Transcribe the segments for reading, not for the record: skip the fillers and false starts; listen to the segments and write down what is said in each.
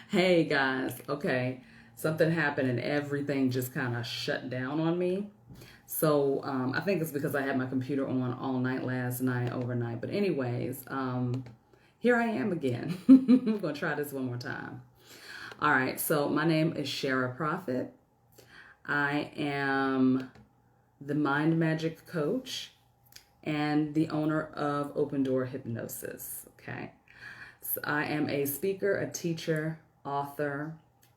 Hey guys, okay, something happened and everything just kind of shut down on me. So I think it's because I had my computer on all night last night, overnight. But anyways, here I am again. We're gonna try this one more time. All right, so my name is Shara Prophet. I am the mind magic coach and the owner of Open Door Hypnosis. Okay. I am a speaker, a teacher, author,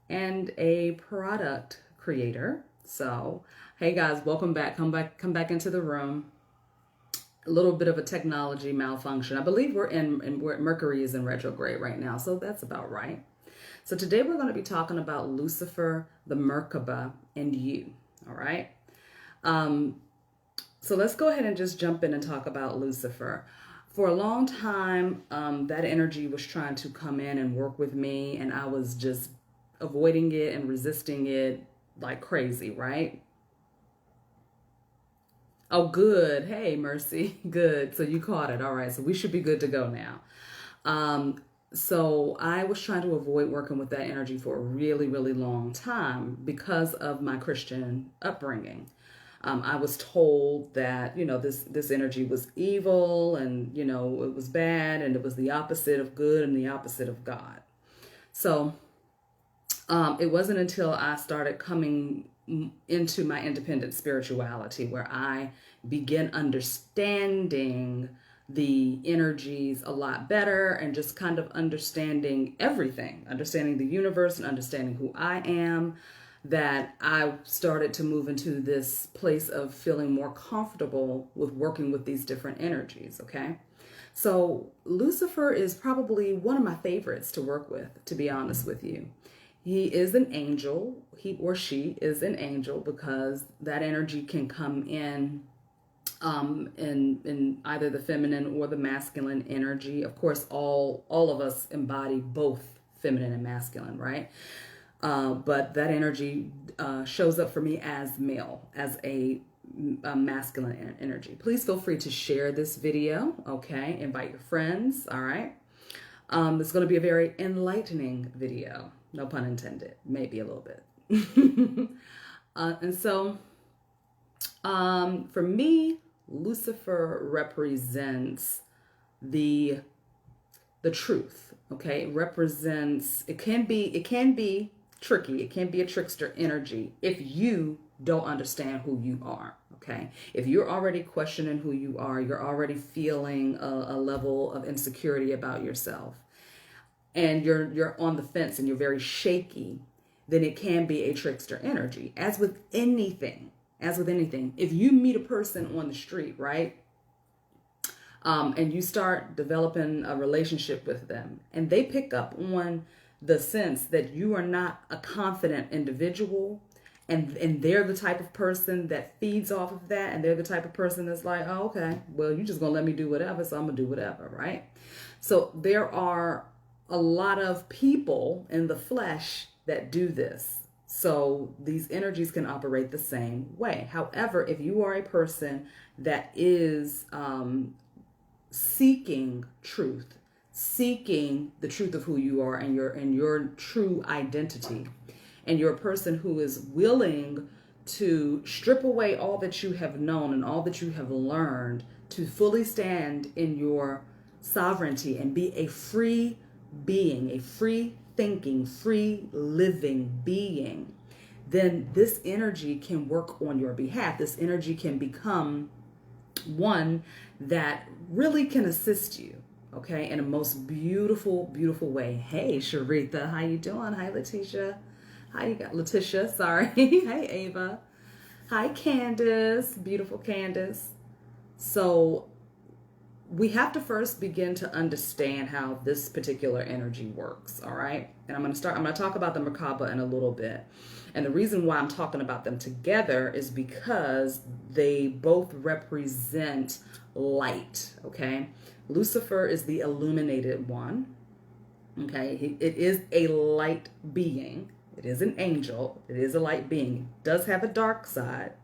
and a product creator. So, hey guys, welcome back. Come back into the room. A little bit of a technology malfunction. I believe Mercury is in retrograde right now, so that's about right. So today we're going to be talking about Lucifer, the Merkaba, and you. All right. So let's go ahead and just jump in and talk about Lucifer. For a long time, that energy was trying to come in and work with me, and I was just avoiding it and resisting it like crazy, right? Oh, good. Hey, Mercy. Good. So you caught it. All right. So we should be good to go now. So I was trying to avoid working with that energy for a really, really long time because of my Christian upbringing. I was told that this energy was evil, and it was bad, and it was the opposite of good and the opposite of God. So it wasn't until I started coming into my independent spirituality where I began understanding the energies a lot better, and just kind of understanding everything, understanding the universe and understanding who I am, that I started to move into this place of feeling more comfortable with working with these different energies, okay? So Lucifer is probably one of my favorites to work with, to be honest with you. He is an angel. He or she is an angel because that energy can come in either the feminine or the masculine energy. Of course, all of us embody both feminine and masculine, right? But that energy shows up for me as male, as a masculine energy. Please feel free to share this video, okay? Invite your friends, all right? It's going to be a very enlightening video. No pun intended. Maybe a little bit. And so, for me, Lucifer represents the truth. Okay, it represents. It can be tricky. It can be a trickster energy if you don't understand who you are. Okay, if you're already questioning who you are, you're already feeling a level of insecurity about yourself, and you're on the fence and you're very shaky, then it can be a trickster energy. As with anything, if you meet a person on the street, right, and you start developing a relationship with them, and they pick up on the sense that you are not a confident individual, and they're the type of person that feeds off of that, and they're the type of person that's like, oh, okay, well, you're just gonna let me do whatever, so I'm gonna do whatever, right? So there are a lot of people in the flesh that do this. So these energies can operate the same way. However, if you are a person that is seeking truth, seeking the truth of who you are and your true identity, and you're a person who is willing to strip away all that you have known and all that you have learned to fully stand in your sovereignty and be a free being, a free thinking, free living being, then this energy can work on your behalf. This energy can become one that really can assist you, okay, in a most beautiful, beautiful way. Hey, Sharitha, how you doing? Hi, Letitia. Hi, you got Letitia, sorry. Hey, Ava. Hi, Candace, beautiful Candace. So we have to first begin to understand how this particular energy works, all right? And I'm going to talk about the Merkaba in a little bit. And the reason why I'm talking about them together is because they both represent light, okay? Lucifer is the illuminated one, okay? It is a light being. It is an angel. It is a light being. It does have a dark side,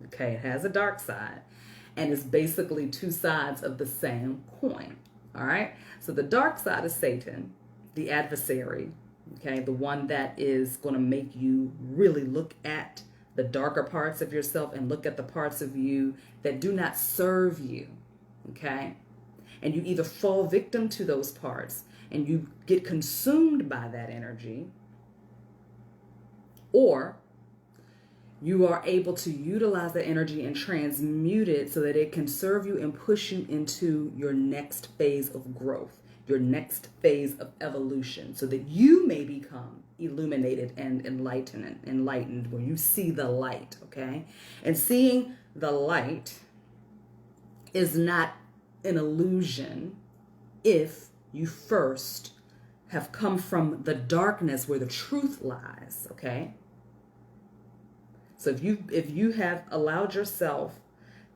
okay? It has a dark side. And it's basically two sides of the same coin. All right. So the dark side is Satan. the adversary, okay, the one that is going to make you really look at the darker parts of yourself and look at the parts of you that do not serve you, okay? And you either fall victim to those parts and you get consumed by that energy, or you are able to utilize that energy and transmute it so that it can serve you and push you into your next phase of growth, your next phase of evolution, so that you may become illuminated and enlightened when you see the light, okay? And seeing the light is not an illusion if you first have come from the darkness where the truth lies, okay? So if you have allowed yourself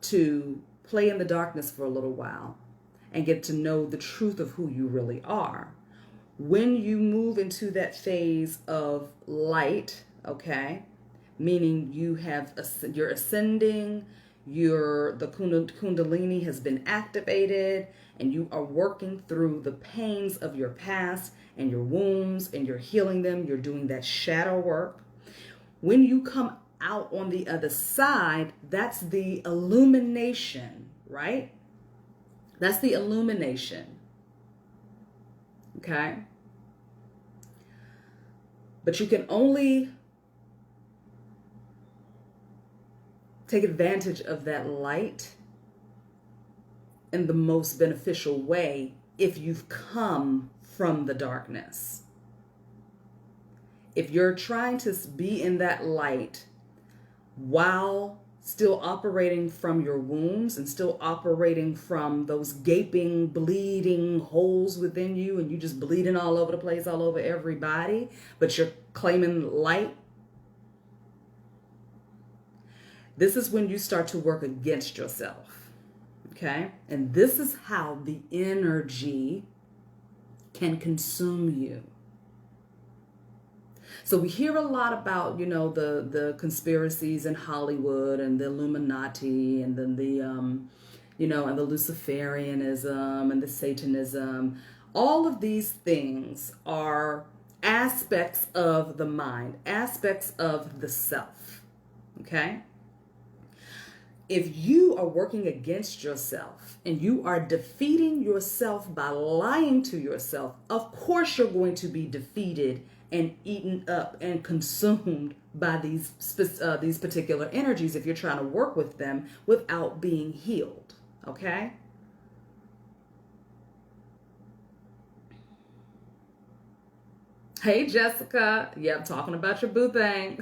to play in the darkness for a little while and get to know the truth of who you really are, when you move into that phase of light, okay, meaning you're ascending, the kundalini has been activated, and you are working through the pains of your past and your wounds, and you're healing them, you're doing that shadow work. When you come out on the other side, that's the illumination, right? That's the illumination. Okay? But you can only take advantage of that light in the most beneficial way if you've come from the darkness. If you're trying to be in that light while still operating from your wounds and still operating from those gaping, bleeding holes within you, and you just bleeding all over the place, all over everybody, but you're claiming light, this is when you start to work against yourself, okay? And this is how the energy can consume you. So we hear a lot about, the conspiracies in Hollywood and the Illuminati and then and the Luciferianism and the Satanism. All of these things are aspects of the mind, aspects of the self, okay? If you are working against yourself and you are defeating yourself by lying to yourself, of course you're going to be defeated and eaten up and consumed by these particular energies if you're trying to work with them without being healed, okay? Hey, Jessica. Yeah, I'm talking about your boo thing.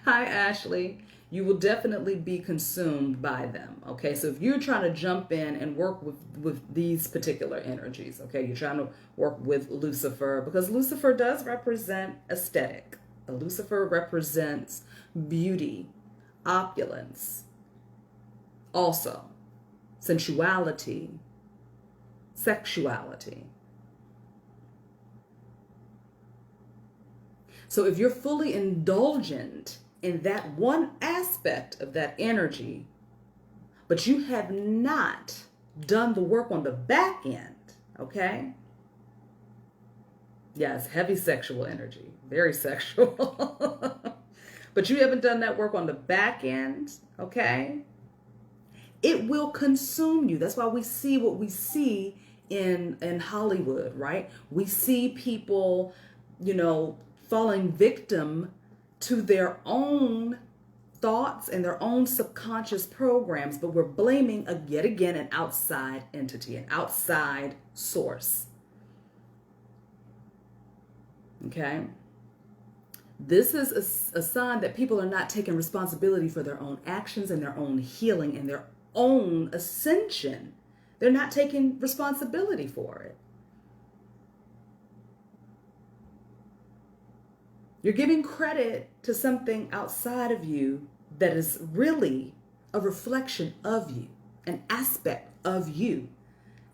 Hi, Ashley. You will definitely be consumed by them, okay? So if you're trying to jump in and work with these particular energies, okay? You're trying to work with Lucifer, because Lucifer does represent aesthetic. Lucifer represents beauty, opulence, also sensuality, sexuality. So if you're fully indulgent in that one aspect of that energy, but you have not done the work on the back end, okay? Yeah, it's heavy sexual energy, very sexual. But you haven't done that work on the back end, okay? It will consume you. That's why we see what we see in Hollywood, right? We see people, falling victim to their own thoughts and their own subconscious programs, but we're blaming yet again an outside entity, an outside source. Okay? This is a sign that people are not taking responsibility for their own actions and their own healing and their own ascension. They're not taking responsibility for it. You're giving credit to something outside of you that is really a reflection of you, an aspect of you.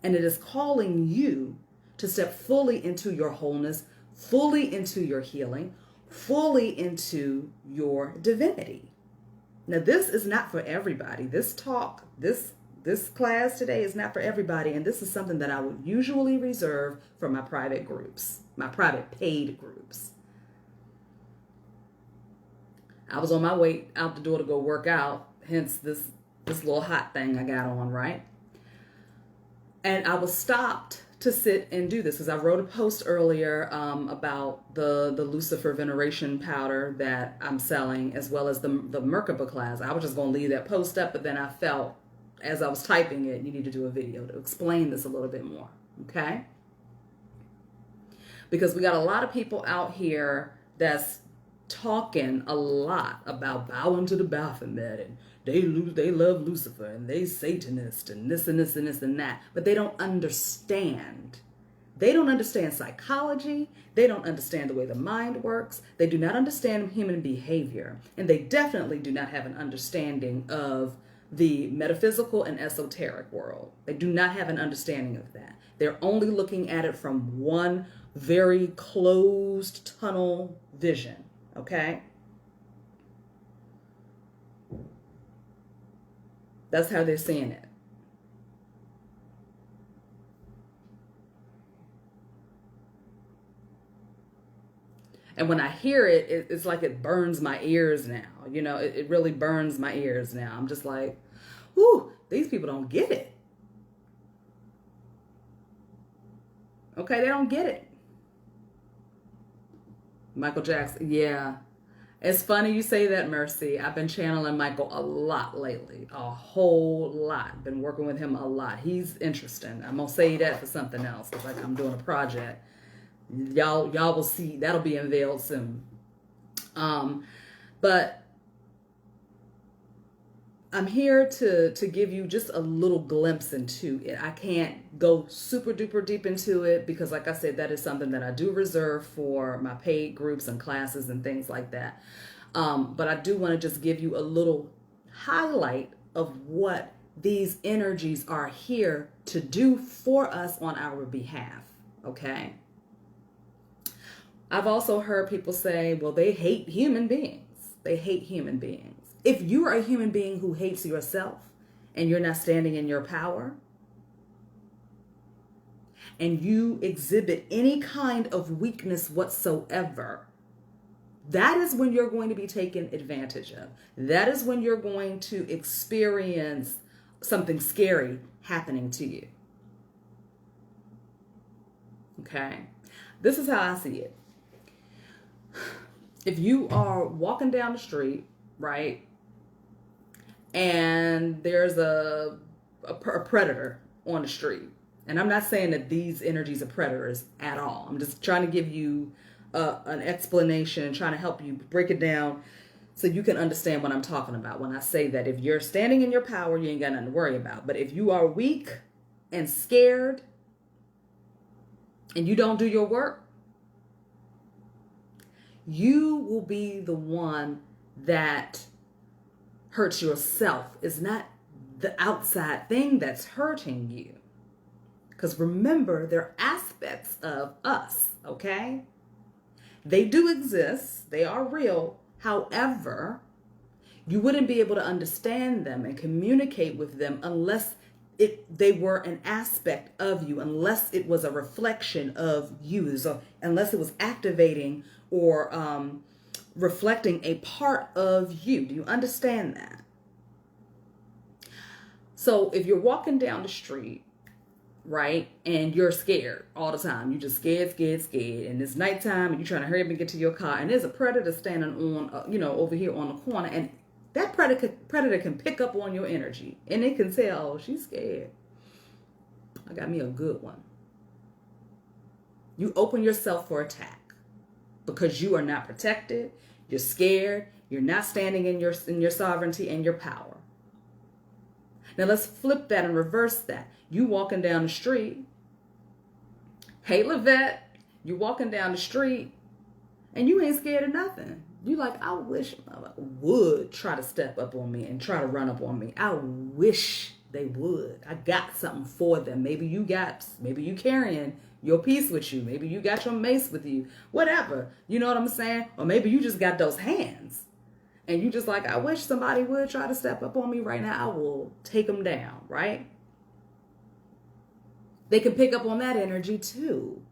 And it is calling you to step fully into your wholeness, fully into your healing, fully into your divinity. Now, this is not for everybody. This this class today is not for everybody. And this is something that I would usually reserve for my private groups, my private paid groups. I was on my way out the door to go work out, hence this little hot thing I got on, right? And I was stopped to sit and do this because I wrote a post earlier about the Lucifer veneration powder that I'm selling, as well as the Merkaba class. I was just going to leave that post up, but then I felt as I was typing it, you need to do a video to explain this a little bit more, okay? Because we got a lot of people out here that's talking a lot about bowing to the Baphomet, and they love Lucifer, and they Satanist, and this and this and this and that, but they don't understand. They don't understand psychology. They don't understand the way the mind works. They do not understand human behavior, and they definitely do not have an understanding of the metaphysical and esoteric world. They do not have an understanding of that. They're only looking at it from one very closed tunnel vision, okay? That's how they're seeing it. And when I hear it, it's like it burns my ears now. You know, it really burns my ears now. I'm just like, whew, these people don't get it. Okay, they don't get it. Michael Jackson, yeah. It's funny you say that, Mercy. I've been channeling Michael a lot lately. A whole lot. Been working with him a lot. He's interesting. I'm going to say that for something else, because like I'm doing a project. Y'all will see. That'll be unveiled soon. But I'm here to give you just a little glimpse into it. I can't go super duper deep into it because, like I said, that is something that I do reserve for my paid groups and classes and things like that. But I do want to just give you a little highlight of what these energies are here to do for us on our behalf. Okay. I've also heard people say, well, they hate human beings. They hate human beings. If you are a human being who hates yourself and you're not standing in your power, and you exhibit any kind of weakness whatsoever, that is when you're going to be taken advantage of. That is when you're going to experience something scary happening to you. Okay? This is how I see it. If you are walking down the street, right, and there's a predator on the street, and I'm not saying that these energies are predators at all. I'm just trying to give you an explanation and trying to help you break it down so you can understand what I'm talking about when I say that if you're standing in your power, you ain't got nothing to worry about. But if you are weak and scared and you don't do your work, you will be the one that hurts yourself. It's not the outside thing that's hurting you. Because remember, there are aspects of us, okay? They do exist. They are real. However, you wouldn't be able to understand them and communicate with them unless they were an aspect of you, unless it was a reflection of you, so unless it was activating or reflecting a part of you. Do you understand that? So if you're walking down the street, right, and you're scared all the time, you just scared, and it's nighttime, and you're trying to hurry up and get to your car, and there's a predator standing on, over here on the corner, and that predator can pick up on your energy, and it can say, oh, she's scared. I got me a good one. You open yourself for attack because you are not protected, you're scared, you're not standing in your sovereignty and your power. Now let's flip that and reverse that. You walking down the street. Hey, Lavette, you walking down the street and you ain't scared of nothing. You like, I wish I would try to step up on me and try to run up on me. I wish they would. I got something for them. Maybe you carrying your piece with you. Maybe you got your mace with you. Whatever. You know what I'm saying? Or maybe you just got those hands. and you just like, I wish somebody would try to step up on me right now, I will take them down, right? They can pick up on that energy too.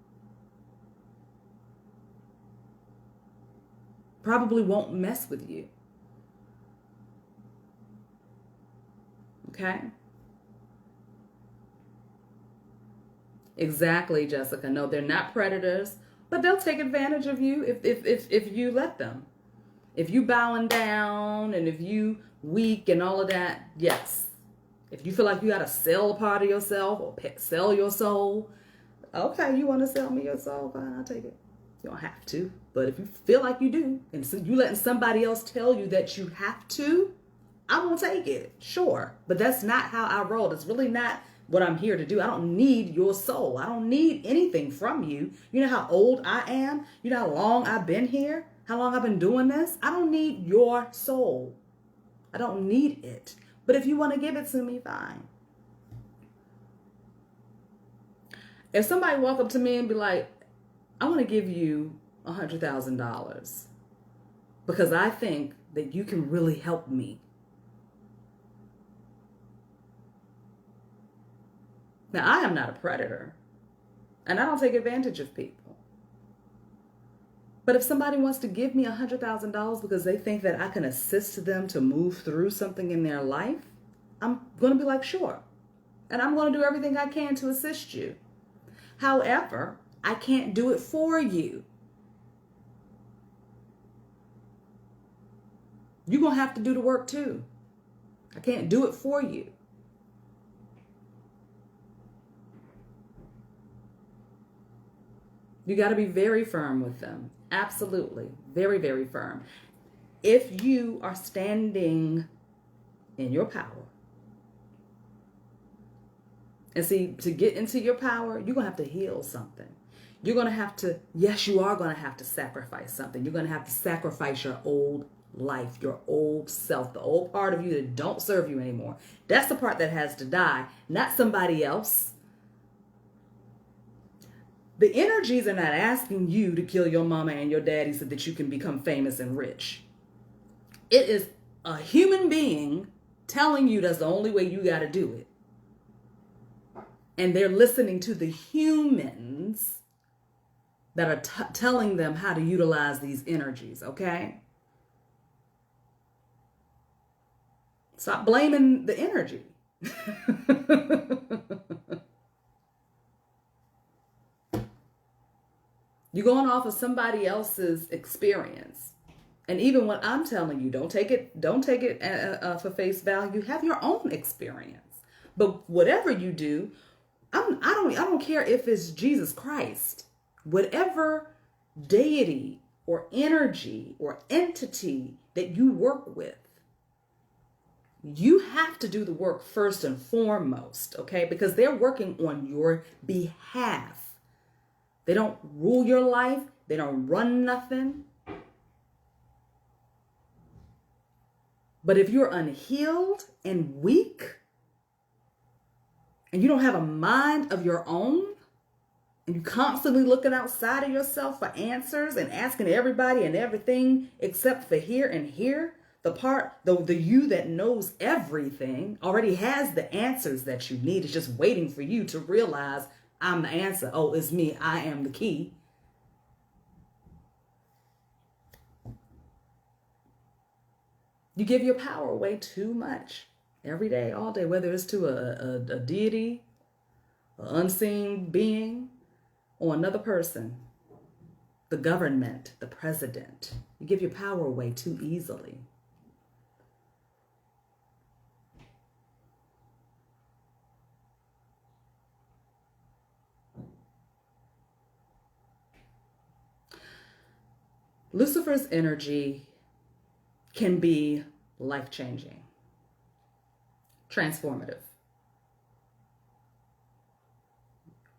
Probably won't mess with you. Okay? Exactly, Jessica. No, they're not predators, but they'll take advantage of you if you let them. If you bowing down and if you weak and all of that, yes. If you feel like you got to sell a part of yourself or sell your soul, okay, you want to sell me your soul? Fine, I'll take it. You don't have to. But if you feel like you do, and so you letting somebody else tell you that you have to, I won't take it. Sure. But that's not how I roll. It's really not what I'm here to do. I don't need your soul. I don't need anything from you. You know how old I am? You know how long I've been here? How long I've been doing this? I don't need your soul. I don't need it. But if you want to give it to me, fine. If somebody walk up to me and be like, I want to give you $100,000 because I think that you can really help me. Now, I am not a predator, and I don't take advantage of people. But if somebody wants to give me $100,000 because they think that I can assist them to move through something in their life, I'm going to be like, sure. And I'm going to do everything I can to assist you. However, I can't do it for you. You're going to have to do the work too. I can't do it for you. You got to be very firm with them. Absolutely. Very, very firm. If you are standing in your power, and see, to get into your power, you're going to have to heal something. You're going to have to, yes, you are going to have to sacrifice something. You're going to have to sacrifice your old life, your old self, the old part of you that don't serve you anymore. That's the part that has to die, not somebody else. The energies are not asking you to kill your mama and your daddy so that you can become famous and rich. It is a human being telling you that's the only way you got to do it. And they're listening to the humans that are telling them how to utilize these energies, okay? Stop blaming the energy. You're going off of somebody else's experience. And even what I'm telling you, don't take it for face value. Have your own experience. But whatever you do, I don't care if it's Jesus Christ. Whatever deity or energy or entity that you work with, you have to do the work first and foremost, okay? Because they're working on your behalf. They don't rule your life. They don't run nothing. But if you're unhealed and weak, and you don't have a mind of your own, and you're constantly looking outside of yourself for answers and asking everybody and everything except for here and here, the you that knows everything already has the answers that you need. It's just waiting for you to realize, I'm the answer. Oh, it's me. I am the key. You give your power away too much every day, all day, whether it's to a deity, an unseen being, or another person, the government, the president. You give your power away too easily. Lucifer's energy can be life-changing, transformative,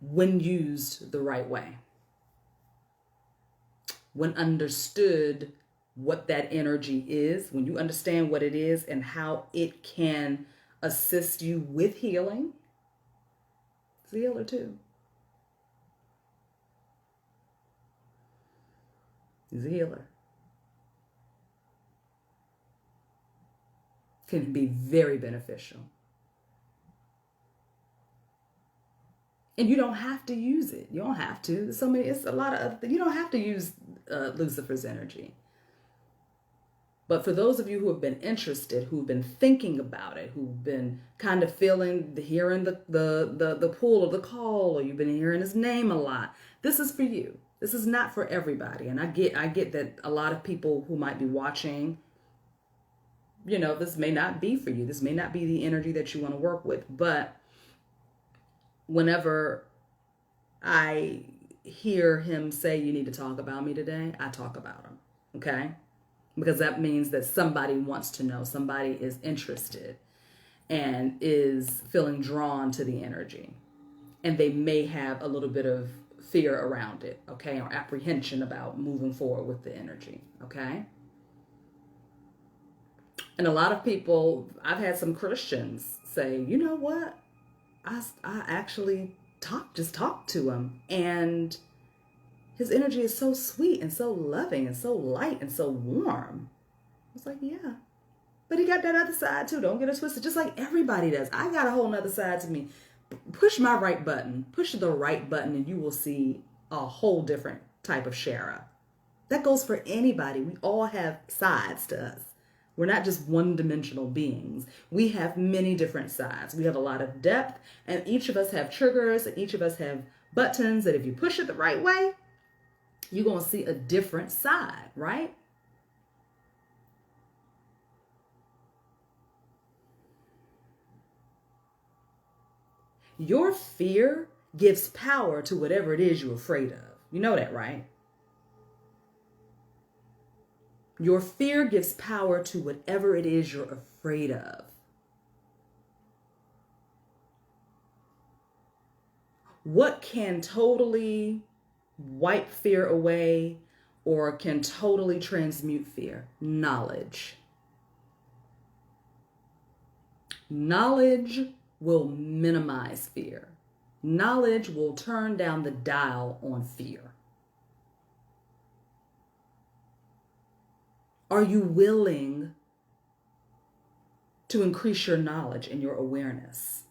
when used the right way. When understood what that energy is, when you understand what it is and how it can assist you with healing, it's a healer too. He's a healer. can be very beneficial. And you don't have to use it. You don't have to. It's a lot of other things. You don't have to use Lucifer's energy. But for those of you who have been interested, who've been thinking about it, who've been kind of hearing the pull of the call, or you've been hearing his name a lot, this is for you. This is not for everybody. And I get that a lot of people who might be watching, this may not be for you. This may not be the energy that you want to work with. But whenever I hear him say, you need to talk about me today, I talk about him. Okay? Because that means that somebody wants to know, somebody is interested and is feeling drawn to the energy. And they may have a little bit of fear around it, okay, or apprehension about moving forward with the energy, okay? And a lot of people, I've had some Christians say, you know what? I actually talked to him, and his energy is so sweet and so loving and so light and so warm. I was like, yeah. But he got that other side too. Don't get it twisted. Just like everybody does. I got a whole nother side to me. Push my right button. Push the right button and you will see a whole different type of Shara. That goes for anybody. We all have sides to us. We're not just one-dimensional beings. We have many different sides. We have a lot of depth, and each of us have triggers, and each of us have buttons that if you push it the right way, you're going to see a different side, right? Your fear gives power to whatever it is you're afraid of. You know that, right? Your fear gives power to whatever it is you're afraid of. What can totally wipe fear away or can totally transmute fear? Knowledge. Knowledge will minimize fear. Knowledge will turn down the dial on fear. Are you willing to increase your knowledge and your awareness?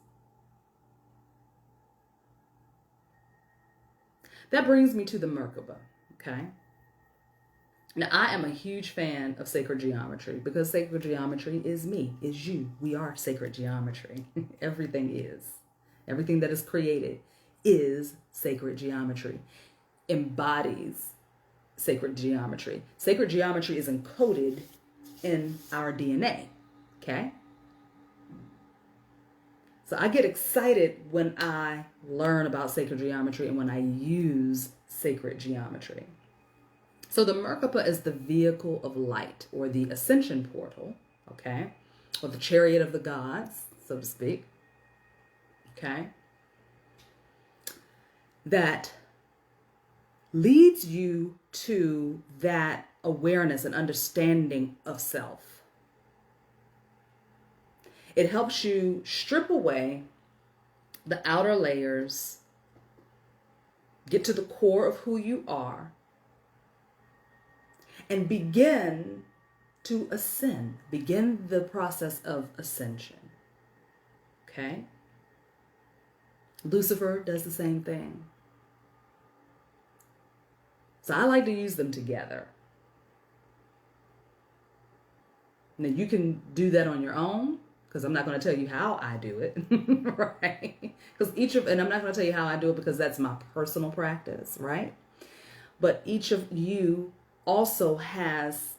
That brings me to the Merkaba, okay? Now, I am a huge fan of sacred geometry because sacred geometry is me, is you. We are sacred geometry. Everything is. Everything that is created is sacred geometry, embodies sacred geometry. Sacred geometry is encoded in our DNA, okay? So I get excited when I learn about sacred geometry and when I use sacred geometry. So the Merkaba is the vehicle of light, or the ascension portal, okay? Or the chariot of the gods, so to speak, okay? That leads you to that awareness and understanding of self. It helps you strip away the outer layers, get to the core of who you are, and begin to ascend. Begin the process of ascension. Okay? Lucifer does the same thing. So I like to use them together. Now you can do that on your own, because I'm not going to tell you how I do it, right? And I'm not going to tell you how I do it because that's my personal practice, right? But each of you also has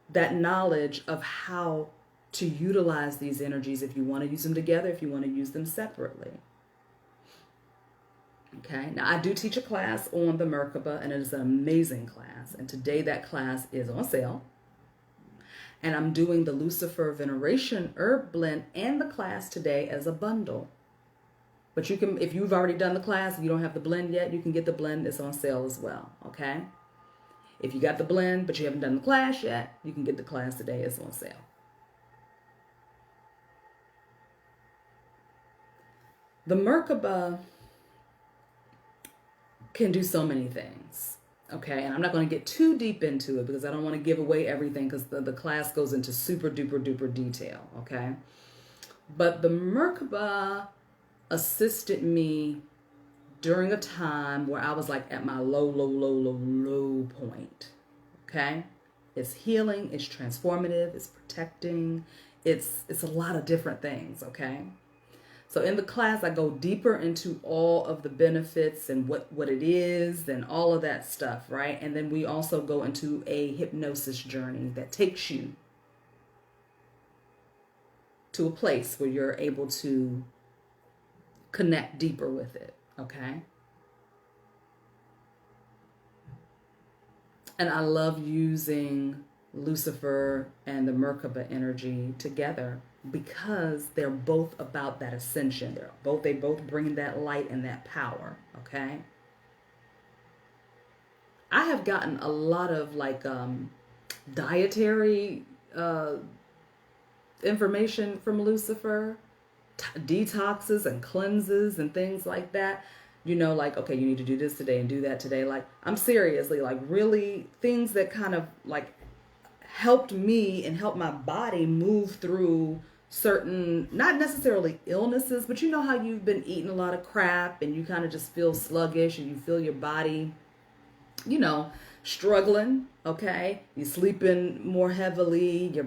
that knowledge of how to utilize these energies if you want to use them together, if you want to use them separately. Okay, now I do teach a class on the Merkaba, and it is an amazing class. And today that class is on sale. And I'm doing the Lucifer Veneration Herb Blend and the class today as a bundle. But you can, if you've already done the class, if you don't have the blend yet, you can get the blend. It's on sale as well, okay? If you got the blend, but you haven't done the class yet, you can get the class today. It's on sale. The Merkaba can do so many things. Okay, and I'm not going to get too deep into it because I don't want to give away everything because the class goes into super duper duper detail. Okay, but the Merkaba assisted me during a time where I was like at my low point. Okay, it's healing, it's transformative, it's protecting, it's a lot of different things. Okay. So in the class, I go deeper into all of the benefits and what it is and all of that stuff, right? And then we also go into a hypnosis journey that takes you to a place where you're able to connect deeper with it, okay? And I love using Lucifer and the Merkaba energy together because they're both about that ascension. They both bring that light and that power, okay? I have gotten a lot of like dietary information from Lucifer, detoxes and cleanses and things like that. You know, like, okay, you need to do this today and do that today. Like, I'm seriously, like, really things that kind of like helped me and helped my body move through certain, not necessarily illnesses, but you know how you've been eating a lot of crap and you kind of just feel sluggish and you feel your body, you know, struggling, okay? You're sleeping more heavily, your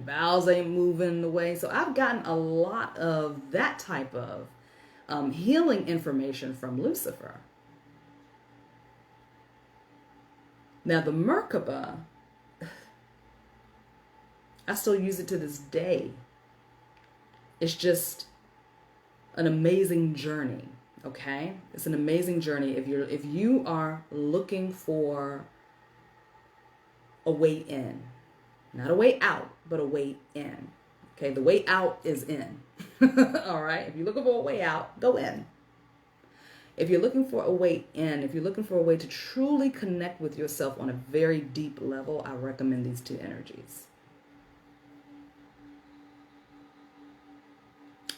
bowels ain't moving the way. So I've gotten a lot of that type of healing information from Lucifer. Now the Merkaba, I still use it to this day. It's just an amazing journey, okay? It's an amazing journey. If you are looking for a way in, not a way out, but a way in. Okay, the way out is in. All right. If you're looking for a way out, go in. If you're looking for a way in, if you're looking for a way to truly connect with yourself on a very deep level, I recommend these two energies.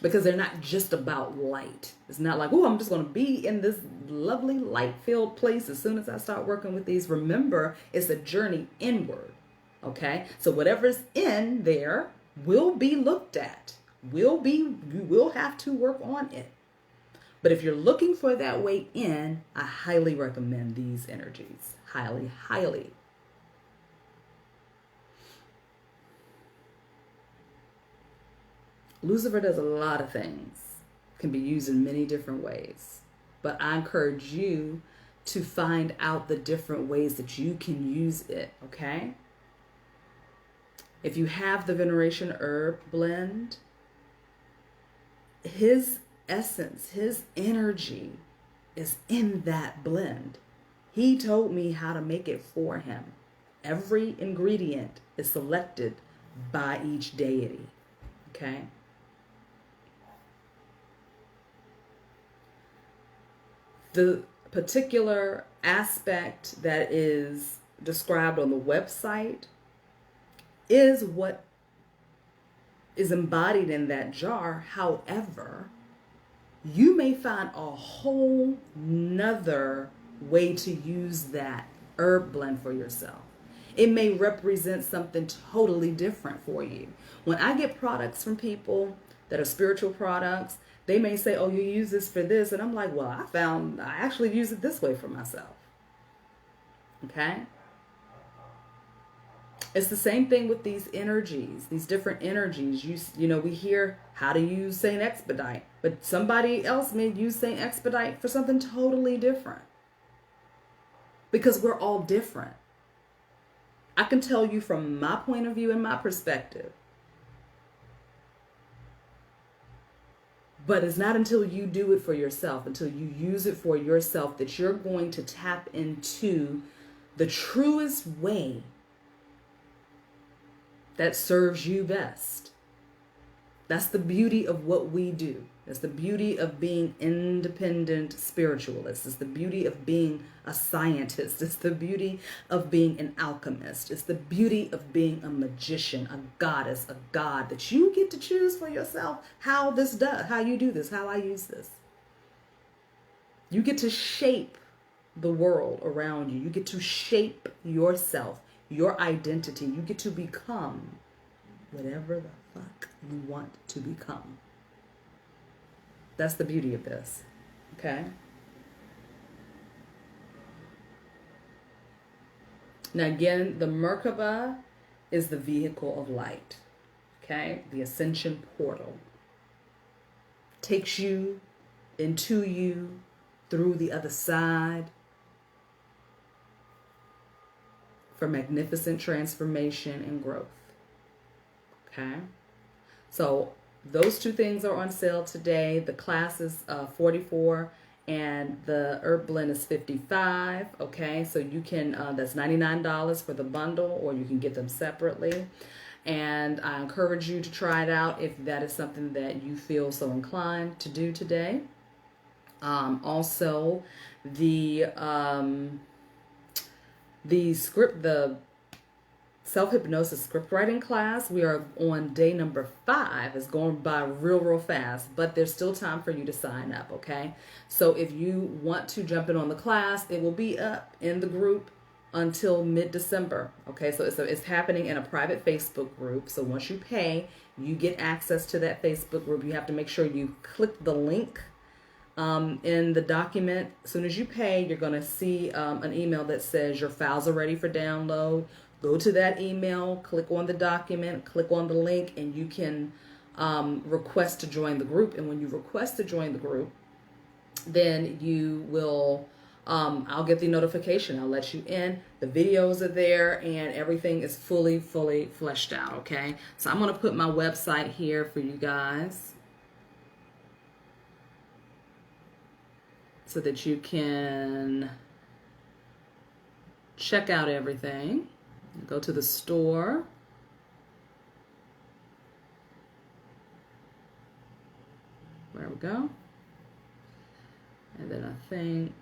Because they're not just about light. It's not like, oh, I'm just going to be in this lovely light-filled place as soon as I start working with these. Remember, it's a journey inward, okay? So whatever's in there will be looked at. You will have to work on it. But if you're looking for that way in, I highly recommend these energies. Highly, highly. Lucifer does a lot of things, can be used in many different ways, but I encourage you to find out the different ways that you can use it, okay? If you have the Veneration Herb blend, his essence, his energy is in that blend. He told me how to make it for him. Every ingredient is selected by each deity, okay? The particular aspect that is described on the website is what is embodied in that jar. However, you may find a whole nother way to use that herb blend for yourself. It may represent something totally different for you. When I get products from people that are spiritual products, they may say, oh, you use this for this. And I'm like, well, I actually use it this way for myself. Okay? It's the same thing with these energies, these different energies. You know, we hear how to use Saint Expedite, but somebody else may use Saint Expedite for something totally different. Because we're all different. I can tell you from my point of view and my perspective. But it's not until you do it for yourself, until you use it for yourself, that you're going to tap into the truest way that serves you best. That's the beauty of what we do. That's the beauty of being independent spiritualists. It's the beauty of being a scientist. It's the beauty of being an alchemist. It's the beauty of being a magician, a goddess, a god, that you get to choose for yourself how you do this, how I use this. You get to shape the world around you. You get to shape yourself, your identity. You get to become whatever the fuck you want to become. That's the beauty of this. Okay? Now again, the Merkaba is the vehicle of light. Okay? The ascension portal. Takes you into you through the other side for magnificent transformation and growth. Okay? So those two things are on sale today. The class is $44 and the herb blend is $55. Okay, so you can that's $99 for the bundle, or you can get them separately. And I encourage you to try it out if that is something that you feel so inclined to do today. Also, the self-hypnosis script writing class, we are on day number 5. It's going by real fast, but there's still time for you to sign up, okay? So if you want to jump in on the class, it will be up in the group until mid-December, okay? So it's happening in a private Facebook group. So once you pay, you get access to that Facebook group. You have to make sure you click the link in the document. As soon as you pay, you're going to see an email that says your files are ready for download. Go to that email, click on the document, click on the link, and you can request to join the group. And when you request to join the group, then you will, I'll get the notification. I'll let you in. The videos are there and everything is fully fleshed out, okay? So I'm going to put my website here for you guys so that you can check out everything. Go to the store. There we go. And then I think,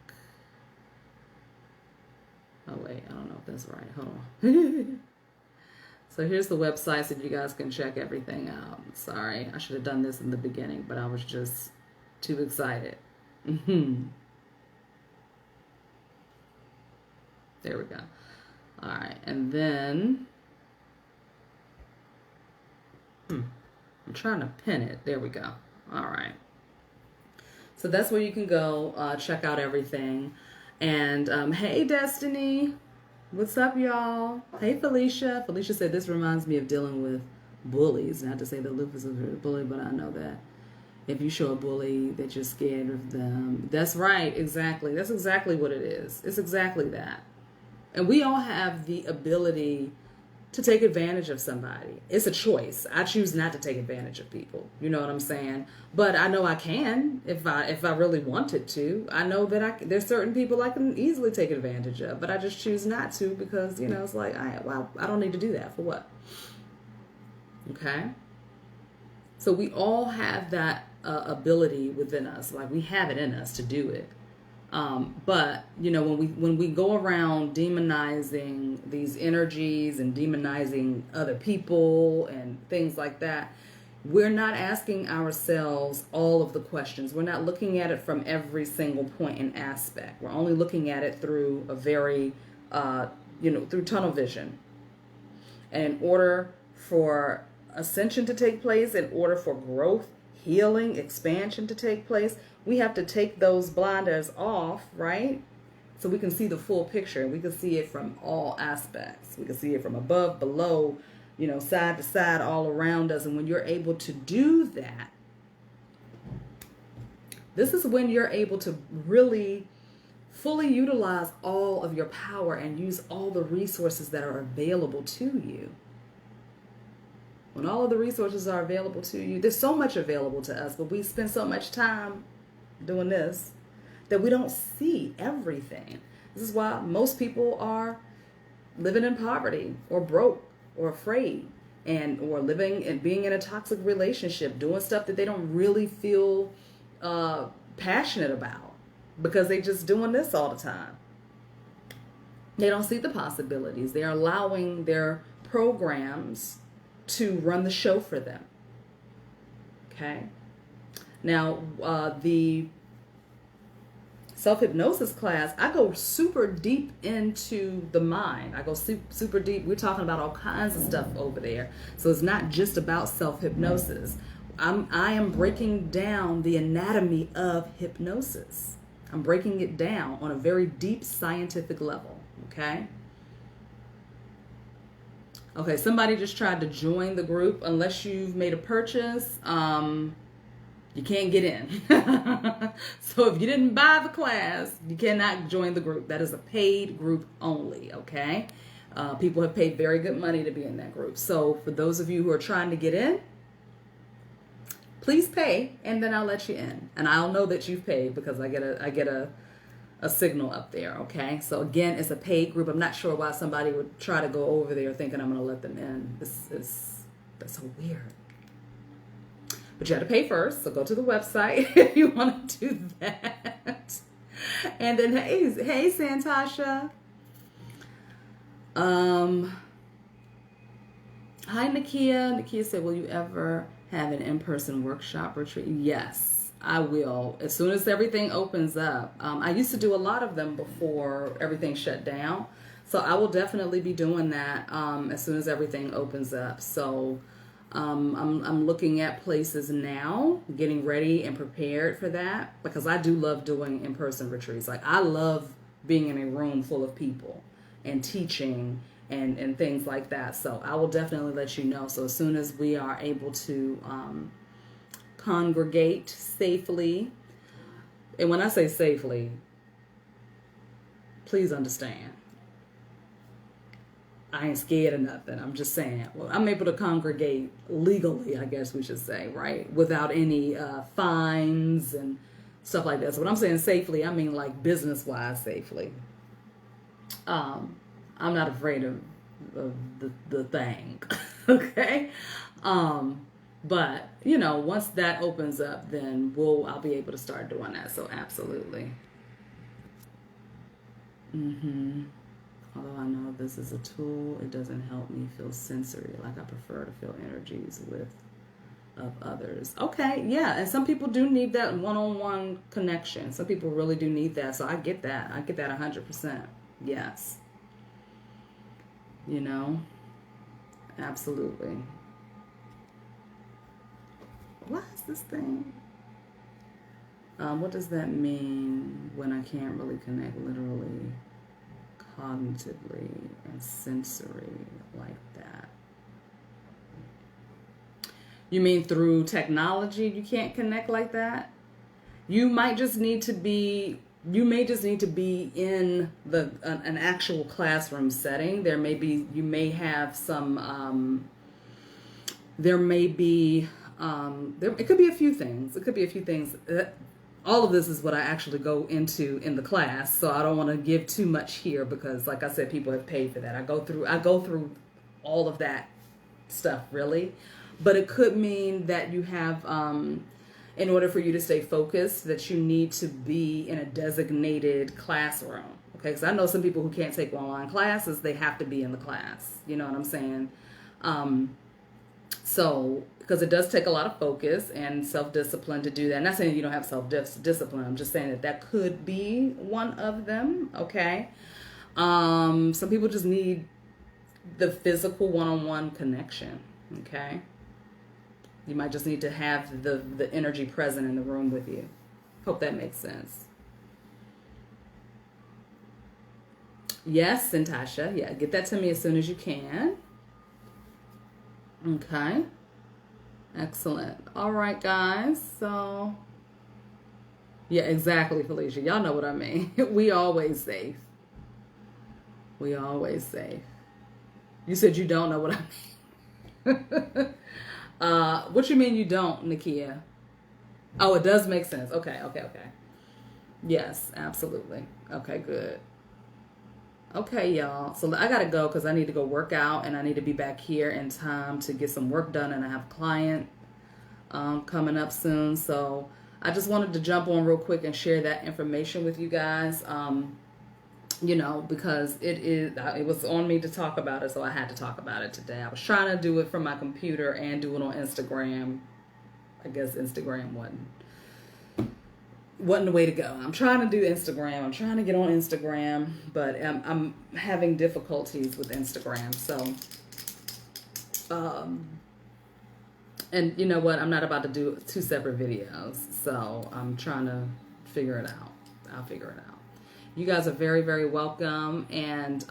oh wait, I don't know if that's right. Hold on. So here's the website so you guys can check everything out. Sorry, I should have done this in the beginning, but I was just too excited. There we go. All right, and then I'm trying to pin it. There we go. All right. So that's where you can go check out everything. And hey, Destiny. What's up, y'all? Hey, Felicia. Felicia said this reminds me of dealing with bullies. Not to say that Lucas is a bully, but I know that if you show a bully that you're scared of them. That's right. Exactly. That's exactly what it is. It's exactly that. And we all have the ability to take advantage of somebody. It's a choice. I choose not to take advantage of people. You know what I'm saying? But I know I can if I really wanted to. I know that there's certain people I can easily take advantage of, but I just choose not to because, you know, it's like, I don't need to do that. For what? Okay? So we all have that ability within us. Like, we have it in us to do it. But, you know, when we go around demonizing these energies and demonizing other people and things like that, we're not asking ourselves all of the questions. We're not looking at it from every single point and aspect. We're only looking at it through a very, through tunnel vision. And in order for ascension to take place, in order for growth, healing, expansion to take place, we have to take those blinders off, right? So we can see the full picture. We can see it from all aspects. We can see it from above, below, you know, side to side, all around us. And when you're able to do that, this is when you're able to really fully utilize all of your power and use all the resources that are available to you. When all of the resources are available to you, there's so much available to us, but we spend so much time doing this that we don't see everything. This is why most people are living in poverty or broke or afraid or living and being in a toxic relationship, doing stuff that they don't really feel passionate about because they just doing this all the time. They don't see the possibilities. They're allowing their programs to run the show for them. Okay? Now, the self-hypnosis class, I go super deep into the mind. I go super deep. We're talking about all kinds of stuff over there. So it's not just about self-hypnosis. I am breaking down the anatomy of hypnosis. I'm breaking it down on a very deep scientific level, okay? Okay, somebody just tried to join the group. Unless you've made a purchase, you can't get in. So if you didn't buy the class, you cannot join the group. That is a paid group only, okay? People have paid very good money to be in that group. So for those of you who are trying to get in, please pay, and then I'll let you in. And I'll know that you've paid because I get a signal up there, okay? So again, it's a paid group. I'm not sure why somebody would try to go over there thinking I'm going to let them in. That's so weird. But you have to pay first, so go to the website if you want to do that. And then, hey, Santasha. Hi, Nakia. Nakia said, will you ever have an in-person workshop retreat? Yes. I will, as soon as everything opens up. I used to do a lot of them before everything shut down. So I will definitely be doing that as soon as everything opens up. So I'm looking at places now, getting ready and prepared for that, because I do love doing in-person retreats. Like, I love being in a room full of people and teaching and things like that. So I will definitely let you know. So as soon as we are able to congregate safely. And when I say safely, please understand, I ain't scared of nothing. I'm just saying, well, I'm able to congregate legally, I guess we should say, right? Without any fines and stuff like that. So when I'm saying safely, I mean like business-wise safely. I'm not afraid of the thing, okay? But, you know, once that opens up, then I'll be able to start doing that. So absolutely. Although I know this is a tool, it doesn't help me feel sensory. Like, I prefer to feel energies of others. Okay, yeah. And some people do need that one-on-one connection. Some people really do need that. So I get that. I get that 100%. Yes. You know, absolutely. What is this thing? What does that mean when I can't really connect literally, cognitively, and sensory like that? You mean through technology you can't connect like that? You might just need to be in an actual classroom setting. You may have some, it could be a few things. All of this is what I actually go into in the class, so I don't want to give too much here because, like I said, people have paid for that. I go through all of that stuff, really. But it could mean that you have, in order for you to stay focused, that you need to be in a designated classroom. Okay, because I know some people who can't take online classes, they have to be in the class. You know what I'm saying? So, because it does take a lot of focus and self-discipline to do that. I'm not saying you don't have self-discipline. I'm just saying that could be one of them, okay? Some people just need the physical one-on-one connection, okay? You might just need to have the energy present in the room with you. Hope that makes sense. Yes, Santasha. Yeah, get that to me as soon as you can. Okay. Excellent. All right, guys. So, yeah, exactly, Felicia. Y'all know what I mean. We always safe. We always safe. You said you don't know what I mean. What you mean you don't, Nakia? Oh, it does make sense. Okay. Yes, absolutely. Okay, good. Okay, y'all. So I got to go because I need to go work out and I need to be back here in time to get some work done. And I have a client coming up soon. So I just wanted to jump on real quick and share that information with you guys, you know, because it was on me to talk about it. So I had to talk about it today. I was trying to do it from my computer and do it on Instagram. I guess Instagram wasn't wasn't the way to go. I'm trying to do Instagram. I'm trying to get on Instagram, but I'm having difficulties with Instagram. So, and you know what? I'm not about to do 2 separate videos. So I'm trying to figure it out. I'll figure it out. You guys are very, very welcome. And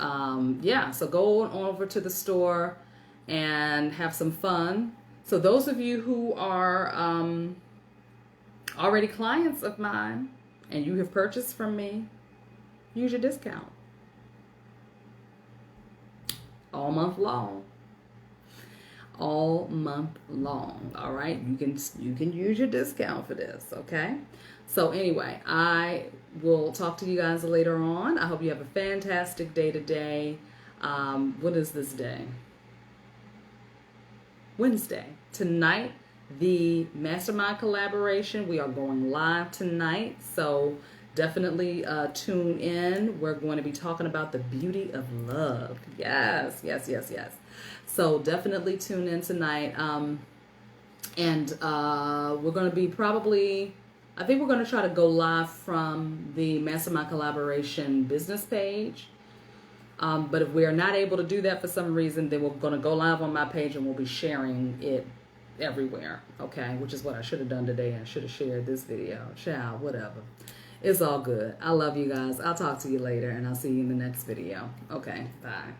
yeah, so go on over to the store and have some fun. So those of you who are already clients of mine and you have purchased from me, use your discount all month long. All month long. All right, you can use your discount for this. Okay, so anyway, I will talk to you guys later on. I hope you have a fantastic day today. What is this day? Wednesday. Tonight, the mastermind collaboration, we are going live tonight, so definitely tune in. We're going to be talking about the beauty of love. Yes, yes, yes, yes. So definitely tune in tonight. And we're going to be I think we're going to try to go live from the mastermind collaboration business page. But if we are not able to do that for some reason, then we're going to go live on my page and we'll be sharing it everywhere. Okay, which is what I should have done today. I should have shared this video. Ciao, whatever. It's all good. I love you guys. I'll talk to you later and I'll see you in the next video. Okay, bye.